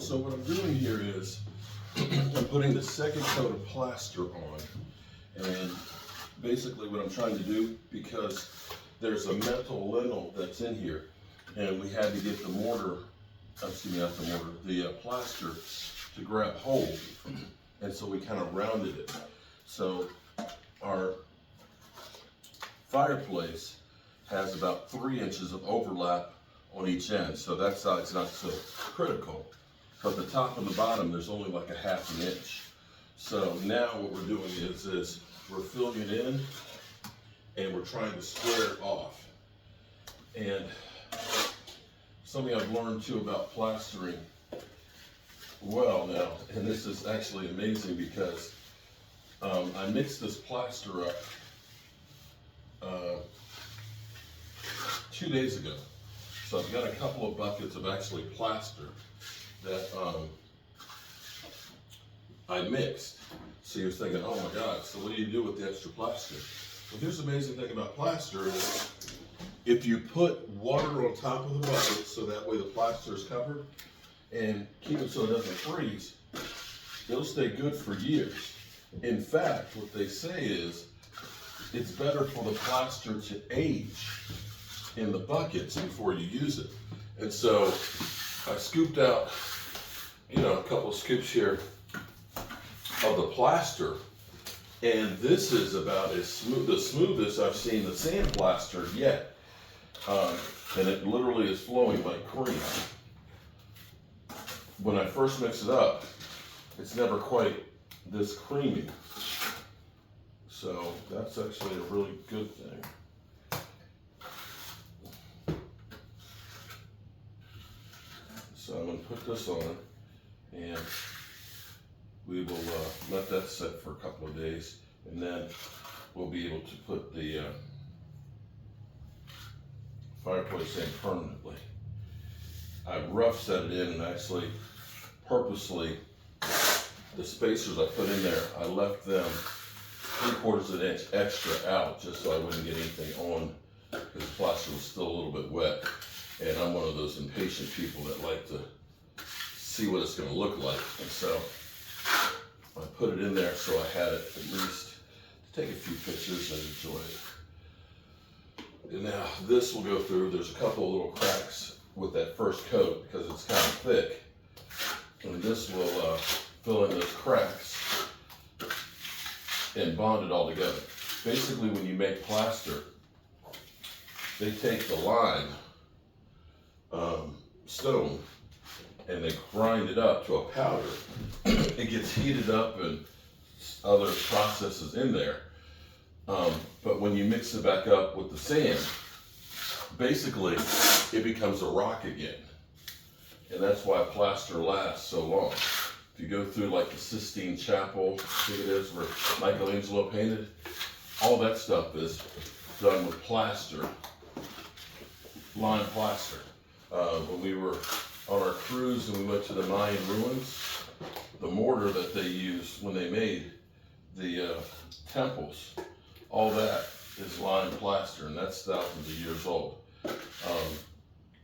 So what I'm doing here is I'm putting the second coat of plaster on, and basically what I'm trying to do, because there's a metal lintel that's in here, and we had to get the mortar, excuse me, not the mortar, the plaster to grab hold, and so we kind of rounded it. So our fireplace has about 3 inches of overlap on each end, so that side's not so critical. But the top and the bottom, there's only like a 1/2 inch. So now what we're doing is we're filling it in, and we're trying to square it off. And something I've learned too about plastering well now, and this is actually amazing because I mixed this plaster up 2 days ago. So I've got a couple of buckets of actually plaster that I mixed. So you're thinking, oh my God, so what do you do with the extra plaster? Well, here's the amazing thing about plaster is if you put water on top of the bucket so that way the plaster is covered and keep it so it doesn't freeze, it'll stay good for years. In fact, what they say is it's better for the plaster to age in the buckets before you use it. And so I scooped out, a couple of scoops here of the plaster, and this is about as smooth, the smoothest I've seen the sand plaster yet. And it literally is flowing like cream. When I first mix it up, it's never quite this creamy. So that's actually a really good thing. So I'm going to put this on, and we will let that sit for a couple of days, and then we'll be able to put the fireplace in permanently. I rough set it in, and actually purposely the spacers I put in there, I left them 3/4 of an inch extra out just so I wouldn't get anything on, because the plaster was still a little bit wet. And I'm one of those impatient people that like to see what it's going to look like. And so I put it in there so I had it at least to take a few pictures and enjoy it. And now this will go through. There's a couple of little cracks with that first coat because it's kind of thick. And this will fill in those cracks and bond it all together. Basically, when you make plaster, they take the lime stone and they grind it up to a powder. It gets heated up and other processes in there. But when you mix it back up with the sand, basically it becomes a rock again. And that's why plaster lasts so long. If you go through like the Sistine Chapel, I think it is, where Michelangelo painted, all that stuff is done with plaster, lime plaster. When we were on our cruise and we went to the Mayan ruins, the mortar that they used when they made the temples, all that is lime plaster, and that's thousands of years old.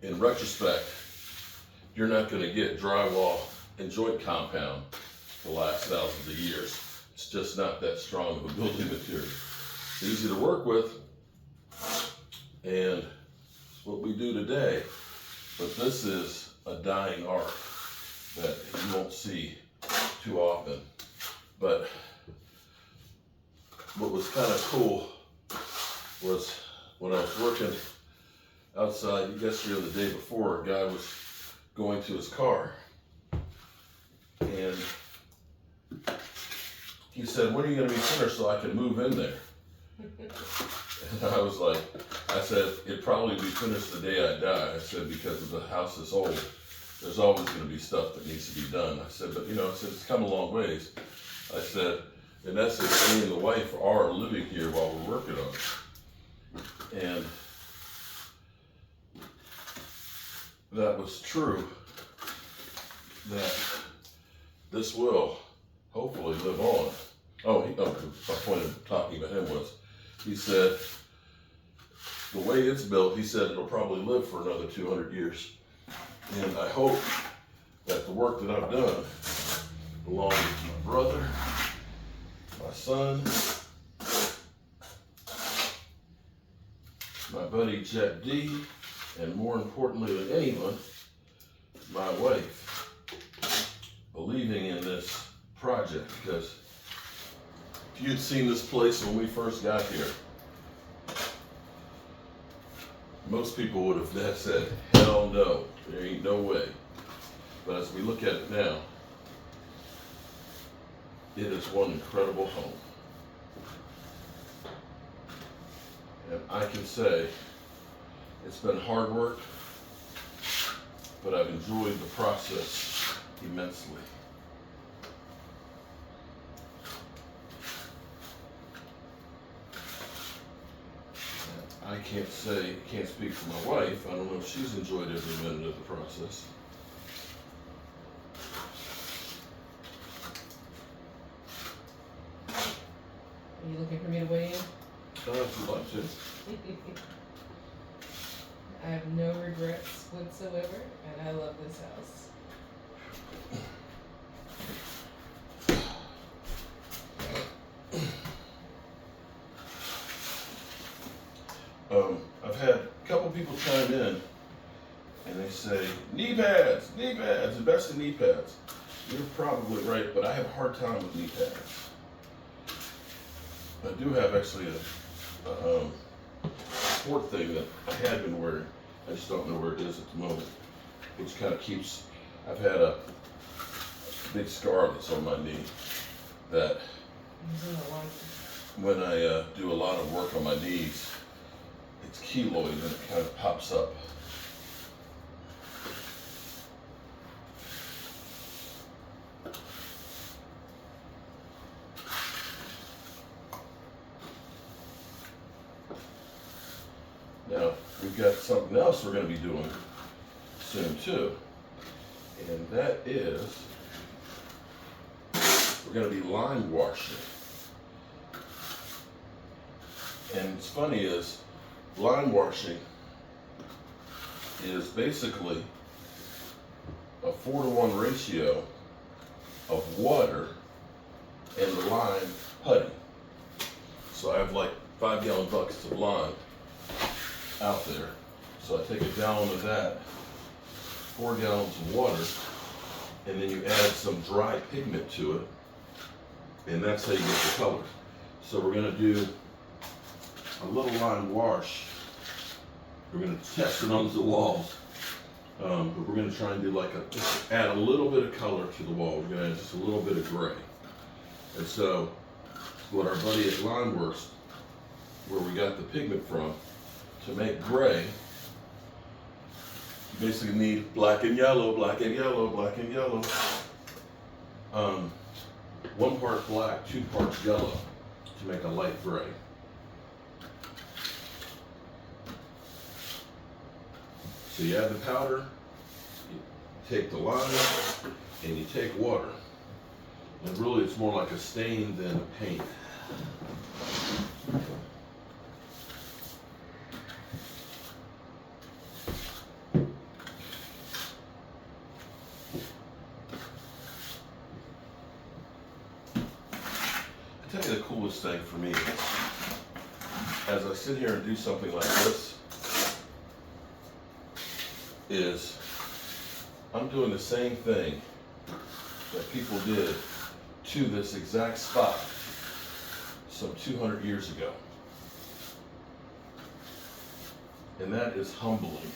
In retrospect, you're not going to get drywall and joint compound to last thousands of years. It's just not that strong of a building material. It's easy to work with, and it's what we do today. But this is a dying art that you won't see too often. But what was kind of cool was when I was working outside yesterday or the day before, a guy was going to his car, and he said, "When are you going to be finished so I can move in there?" And I was like, I said, "It'd probably be finished the day I die." I said, "Because if the house is old, there's always going to be stuff that needs to be done." I said, "But I said, it's come a long ways." I said, "In essence, me and the wife are living here while we're working on it." And that was true, that this will hopefully live on. My point of talking about him was, he said, the way it's built, he said it'll probably live for another 200 years. And I hope that the work that I've done, along with my brother, my son, my buddy Jack D, and more importantly than anyone, my wife, believing in this project. Because if you'd seen this place when we first got here, most people would have said, hell no, there ain't no way. But as we look at it now, it is one incredible home. And I can say it's been hard work, but I've enjoyed the process immensely. I can't speak for my wife. I don't know if she's enjoyed every minute of the process. Are you looking for me to weigh in? If you'd like to. I have no regrets whatsoever, and I love this house. I've had a couple people chime in, and they say, knee pads, invest in knee pads. You're probably right, but I have a hard time with knee pads. I do have actually a sport thing that I had been wearing. I just don't know where it is at the moment, which kind of keeps, I've had a big scar that's on my knee that when I do a lot of work on my knees, it's keloid and it kind of pops up. Now, we've got something else we're going to be doing soon too, and that is we're going to be lime washing. And what's funny is lime washing is basically a 4-to-1 ratio of water and the lime putty. So I have like 5-gallon buckets of lime out there. So I take a gallon of that, 4 gallons of water, and then you add some dry pigment to it, and that's how you get the color. So we're going to do a little lime wash. We're going to test it onto the walls, but we're going to try and do like add a little bit of color to the wall. We're going to add just a little bit of gray. And so what our buddy at Lime Works, where we got the pigment from, to make gray, you basically need black and yellow, black and yellow, black and yellow. 1 part black, 2 parts yellow to make a light gray. So you add the powder, you take the lime, and you take water. And really it's more like a stain than a paint. I tell you the coolest thing for me is, as I sit here and do something like this, is I'm doing the same thing that people did to this exact spot some 200 years ago. And that is humbling.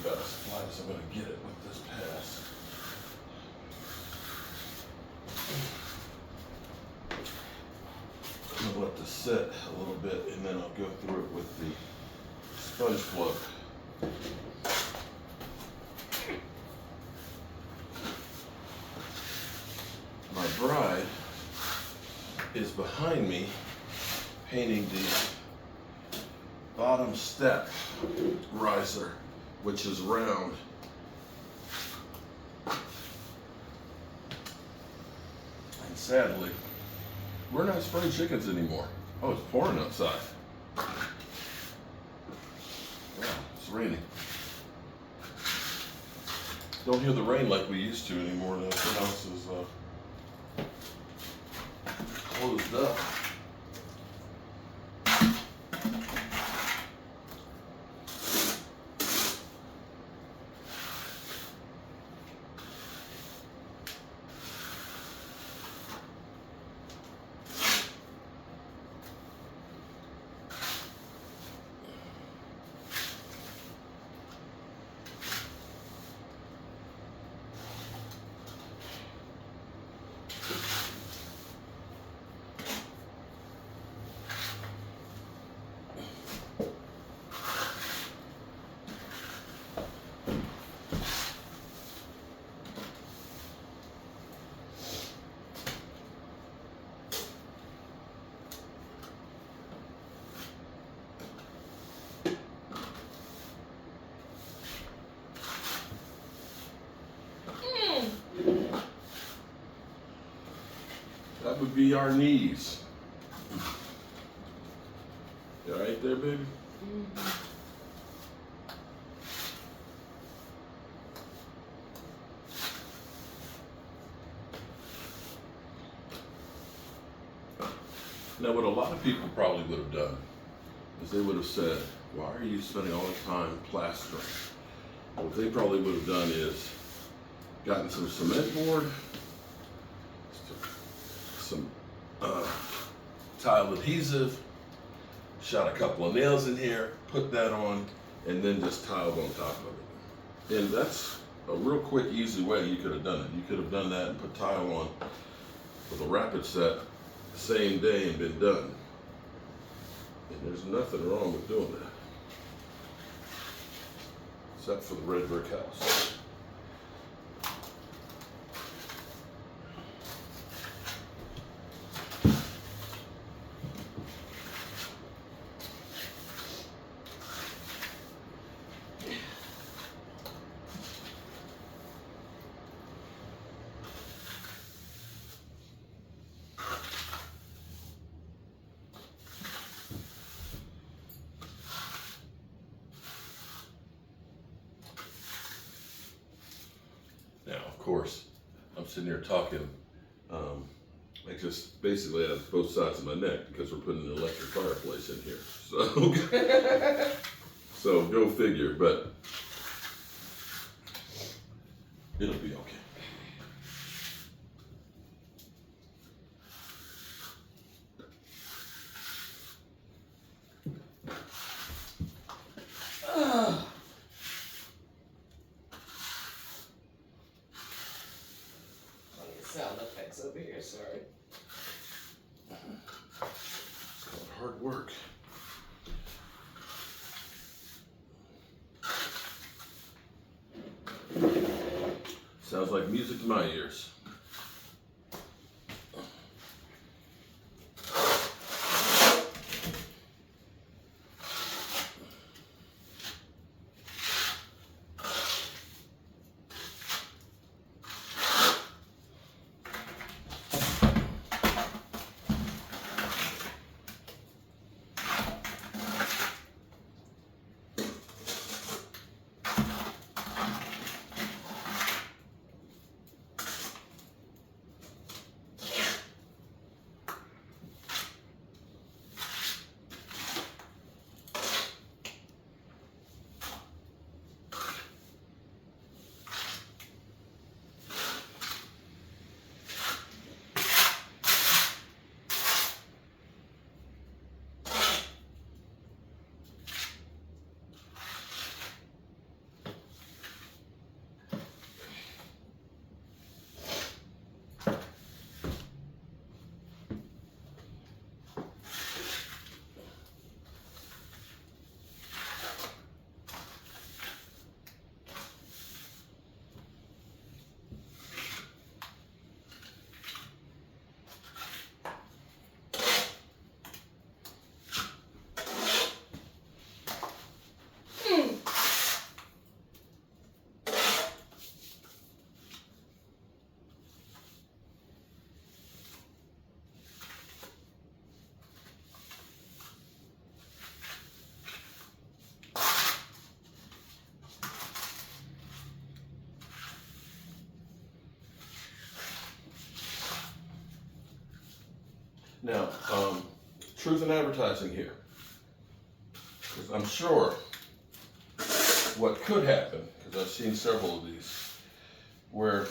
about as flat as I'm going to get it with this pass. I'm going to let this set a little bit, and then I'll go through it with the sponge plug. My bride is behind me painting the bottom step riser, which is round. And sadly, we're not spraying chickens anymore. Oh, it's pouring outside. Yeah, it's raining. Don't hear the rain like we used to anymore now. The house is closed up. That would be our knees. You all right there, baby? Now, what a lot of people probably would have done is they would have said, why are you spending all the time plastering? What they probably would have done is gotten some cement board, some tile adhesive, shot a couple of nails in here, put that on, and then just tiled on top of it. And that's a real quick, easy way you could have done it. You could have done that and put tile on with a rapid set the same day and been done. And there's nothing wrong with doing that. Except for the red brick house. Now, of course, I'm sitting here talking, I just basically have both sides of my neck because we're putting an electric fireplace in here. So, so go figure, but it'll be okay. Sound effects over here, sorry. It's called hard work. Sounds like music to my ears. truth in advertising here. Because I'm sure what could happen, because I've seen several of these, where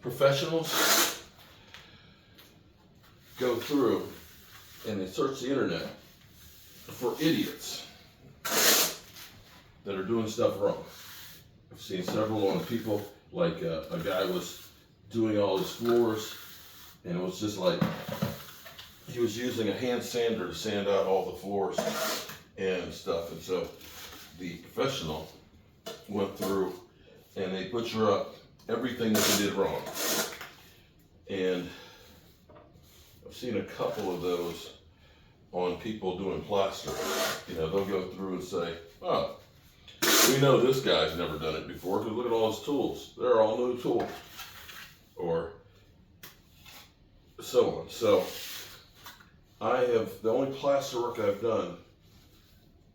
professionals go through and they search the internet for idiots that are doing stuff wrong. I've seen several on people, like a guy was doing all his floors, and it was just like he was using a hand sander to sand out all the floors and stuff. And so the professional went through and they butcher up everything that they did wrong. And I've seen a couple of those on people doing plaster. You know, they'll go through and say, oh, we know this guy's never done it before because look at all his tools. They're all new tools. Or so on. So the only plaster work I've done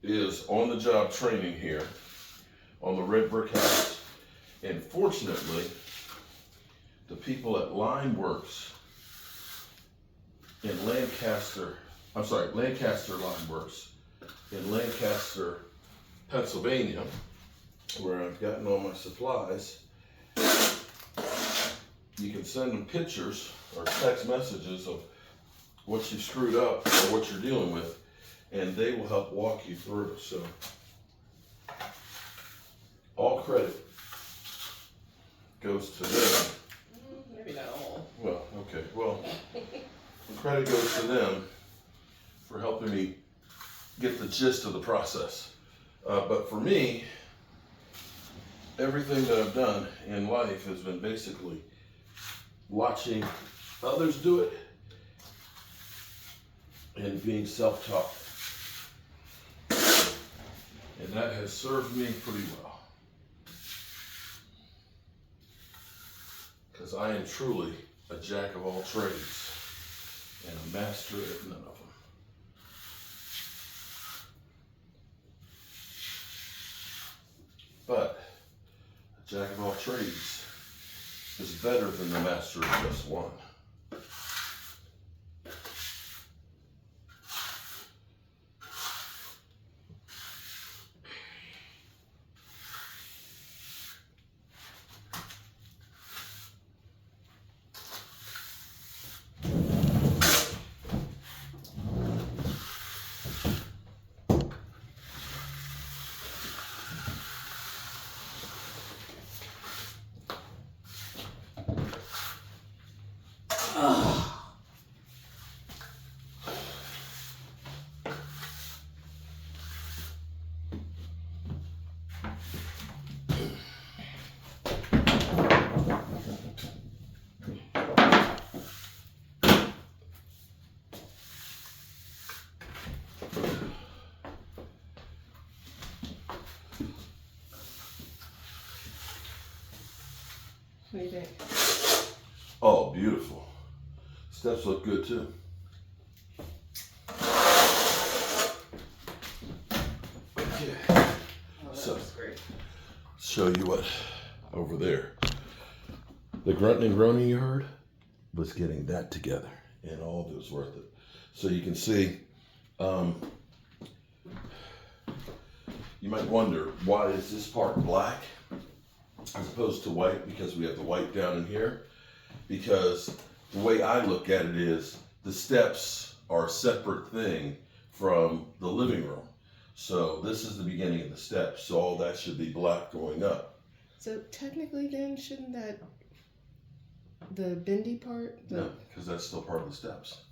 is on the job training here on the red brick house. And fortunately, the people at Limeworks in Lancaster Limeworks in Lancaster, Pennsylvania, where I've gotten all my supplies, you can send them pictures or text messages of what you've screwed up or what you're dealing with, and they will help walk you through. So, all credit goes to them. Maybe not all. Well, okay. Well, credit goes to them for helping me get the gist of the process. But for me, everything that I've done in life has been basically watching others do it and being self-taught. And that has served me pretty well. Because I am truly a jack of all trades and a master at none of them. But a jack of all trades is better than the master of just one. What do you think? Oh, beautiful. Steps look good too. Okay. Oh, that So, was great. show you what over there. The grunting and groaning you heard was getting that together, and all of it was worth it. So you can see, you might wonder, why is this part black as opposed to white? Because we have the white down in here. Because the way I look at it is, the steps are a separate thing from the living room. So this is the beginning of the steps, so all that should be black going up. So technically then, shouldn't that, the bendy part? No, because that's still part of the steps.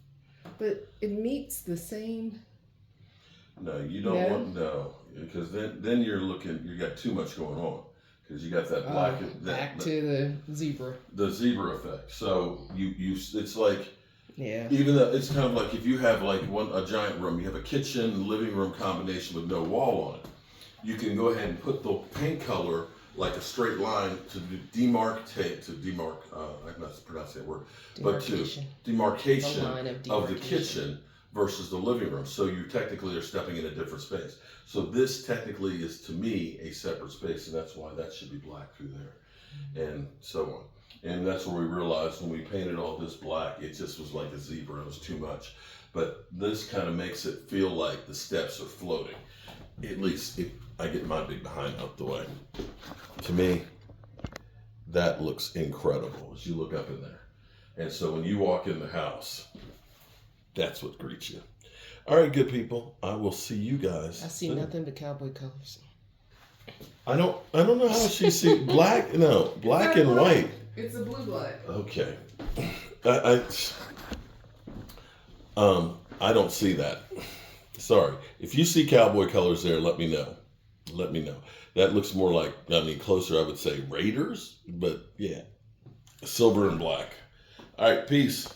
But it meets the same. No, you don't want, no, because then you're looking, you got too much going on. Because you got that black, back to the zebra. The zebra effect. So it's like, Yeah. even though it's kind of like if you have like a giant room, you have a kitchen and living room combination with no wall on it. You can go ahead and put the paint color like a straight line to demarcate, I cannot pronounce that word, but to demarcation The line of of the demarcation. kitchen versus the living room. So you technically are stepping in a different space. So this technically is, to me, a separate space, and that's why that should be black through there, and so on. And that's where we realized when we painted all this black, it just was like a zebra. It was too much. but this kind of makes it feel like the steps are floating. At least if I get my big behind out the way. To me, that looks incredible as you look up in there. And so when you walk in the house, that's what greets you. All right, good people. I will see you guys. I see nothing but cowboy colors. I don't know how she see black. No, black and white. It's a blue black. Okay. I don't see that. Sorry. If you see cowboy colors there, let me know. Let me know. That looks more like, I mean, closer I would say Raiders, but yeah, silver and black. All right, peace.